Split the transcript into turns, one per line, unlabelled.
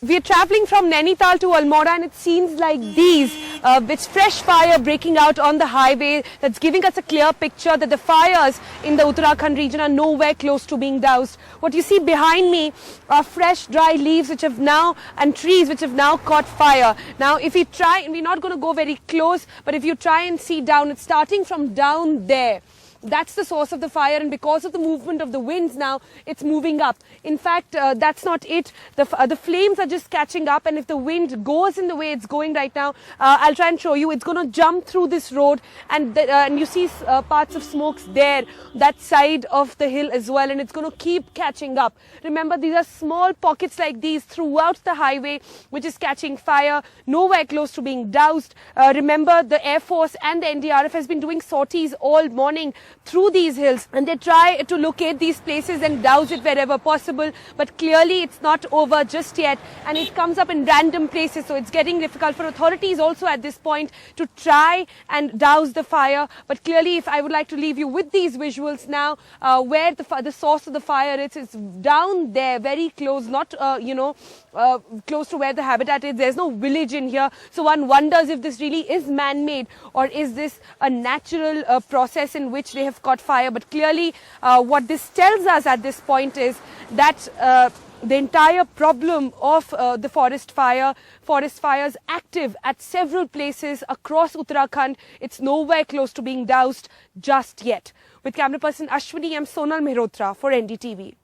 We are traveling from Nainital to Almora and it seems like these, with fresh fire breaking out on the highway, that's giving us a clear picture that the fires in the Uttarakhand region are nowhere close to being doused. What you see behind me are fresh dry leaves which have now, and trees which have now caught fire. Now if we try, and we're not going to go very close, but if you try and see down, it's starting from down there. That's the source of the fire, and because of the movement of the winds now, it's moving up. In fact, that's not it. The flames are just catching up, and if the wind goes in the way it's going right now, I'll try and show you. It's going to jump through this road, and you see parts of smokes there, that side of the hill as well, and it's going to keep catching up. Remember, these are small pockets like these throughout the highway, which is catching fire, nowhere close to being doused. Remember, the Air Force and the NDRF has been doing sorties all morning through these hills, and they try to locate these places and douse it wherever possible, but clearly it's not over just yet, and it comes up in random places, so it's getting difficult for authorities also at this point to try and douse the fire. But clearly, if I would like to leave you with these visuals now, where the source of the fire is down there, very close, not close to where the habitat is. There's no village in here, so one wonders if this really is man-made, or is this a natural process in which they have caught fire. But clearly what this tells us at this point is that the entire problem of the forest fires active at several places across Uttarakhand, it's nowhere close to being doused just yet. With camera person Ashwini, I'm Sonal Mehrotra for NDTV.